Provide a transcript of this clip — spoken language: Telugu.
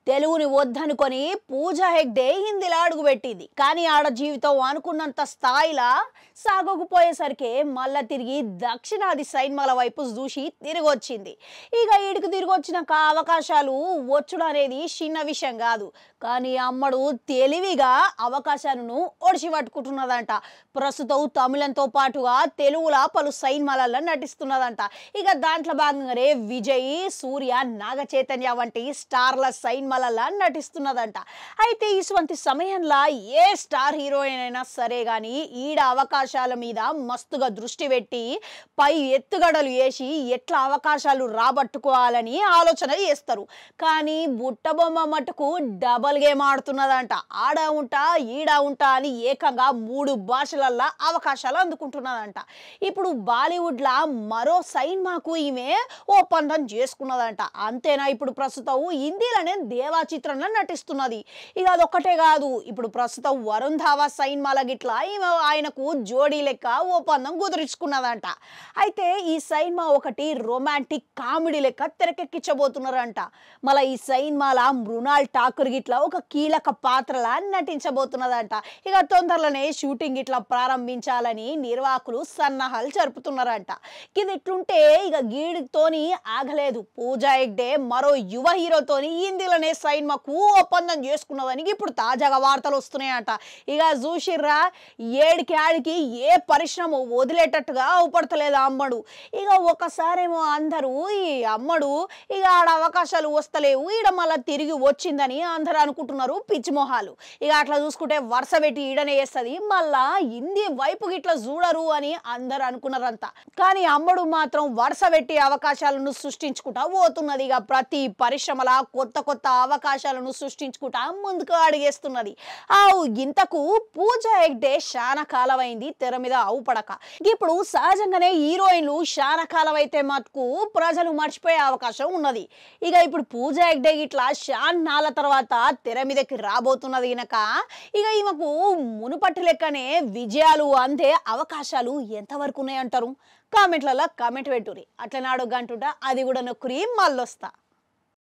తెలుగుని వద్దనుకొని పూజా హెగ్డే హిందీలో అడుగుపెట్టింది. కానీ ఆడ జీవితం అనుకున్నంత స్థాయిలా సాగకపోయేసరికి మళ్ళా తిరిగి దక్షిణాది సైన్మాల వైపు చూసి తిరిగి వచ్చింది. ఇక ఈడికి తిరిగి వచ్చినాక అవకాశాలు వచ్చుడు అనేది చిన్న విషయం కాదు. కానీ అమ్మడు తెలివిగా అవకాశాలను ఒడిసి పట్టుకుంటున్నదంట. ప్రస్తుతం తమిళంతో పాటుగా తెలుగులా పలు సైన్మాలలో నటిస్తున్నదంట. ఇక దాంట్లో భాగంగానే విజయ్, సూర్య, నాగ చైతన్య వంటి స్టార్ల సైన్మాలలో నటిస్తున్నదంట. అయితే ఇటువంటి సమయంలో ఏ స్టార్ హీరోయిన్ అయినా సరే కానీ ఈడ అవకాశాల మీద మస్తుగా దృష్టి పెట్టి పై ఎత్తుగడలు వేసి ఎట్లా అవకాశాలు రాబట్టుకోవాలని ఆలోచన చేస్తారు. కానీ బుట్టబొమ్మ మటుకు డబల్ గేమ్ ఆడుతున్నదంట. ఆడ ఉంటా ఈడ ఉంటా అని ఏకంగా 3 భాషలల్లో అవకాశాలు అందుకుంటున్నదంట. ఇప్పుడు బాలీవుడ్లో మరో సైన్మాకు ఈమె ఒప్పందం చేసుకున్నదంట. అంతేనా, ఇప్పుడు ప్రస్తుతం హిందీలోనే దేవా చిత్రంలో నటిస్తున్నది. ఇక అదొక్కటే కాదు, ఇప్పుడు ప్రస్తుతం వరుణ్ ధావా సైన్మాల గిట్లా ఈమె ఆయనకు జోడీ లెక్క ఒప్పందం కుదుర్చుకున్నదంట. అయితే ఈ సైన్మా ఒకటి రొమాంటిక్ కామెడీ లెక్క తెరకెక్కించబోతున్నారంట. మళ్ళీ ఈ సైన్మాల మృణాల్ ఠాకూర్ గిట్లా ఒక కీలక పాత్రలా నటించబోతున్నదంట. ఇక తొందరలోనే షూటింగ్ ఇట్లా ప్రారంభించాలని నిర్వాహకులు సన్నాహాలు జరుపుతున్నారంట. ఇది ఇట్లుంటే ఇక గీడితోని ఆగలేదు. పూజా హెగ్డే మరో యువ హీరోతోని హిందీలోనే సైన్మాకు ఒప్పందం చేసుకున్నదని ఇప్పుడు తాజాగా వార్తలు వస్తున్నాయంట. ఇక చూసిర్రా, ఏడికి ఆడికి ఏ పరిశ్రమ వదిలేటట్టుగా అవుపడతలేదు అమ్మడు. ఇక ఒకసారేమో అందరూ ఈ అమ్మడు ఇక ఆడ అవకాశాలు వస్తలేవు, ఈడ మళ్ళీ తిరిగి వచ్చిందని అందరూ అనుకుంటున్నారు పిచ్చి మొహాలు. ఇక అట్లా చూసుకుంటే వరుస పెట్టి ఈడనే వేస్తుంది, మళ్ళా హిందీ వైపుకి ఇట్లా చూడరు అని అందరు అనుకున్నారంతా. కానీ అమ్మడు మాత్రం వరుస పెట్టి అవకాశాలను సృష్టించుకుంటా పోతున్నది. ఇక ప్రతి పరిశ్రమల కొత్త కొత్త అవకాశాలను సృష్టించుకుంటా ముందుకు అడిగేస్తున్నది. ఇంతకు పూజా హెగ్డే చాలా కాలమైంది తెర మీద అవుపడక. ఇప్పుడు సహజంగానే హీరోయిన్లు చాలా కాలం అయితే మటుకు ప్రజలు మర్చిపోయే అవకాశం ఉన్నది. ఇక ఇప్పుడు పూజా హెగ్డే ఇట్లా నాళ్ళ తర్వాత తెర మీదకి రాబోతున్నది గనక ఇక ఈమెకు మునుపటి లెక్కనే విజయాలు అందే అవకాశాలు ఎంతవరకు ఉన్నాయంటారు? కామెంట్లలో కామెంట్ పెట్టుర్రి. అట్లా నాడు గంటుంటా అది కూడా నొక్కురి మళ్ళొస్తా.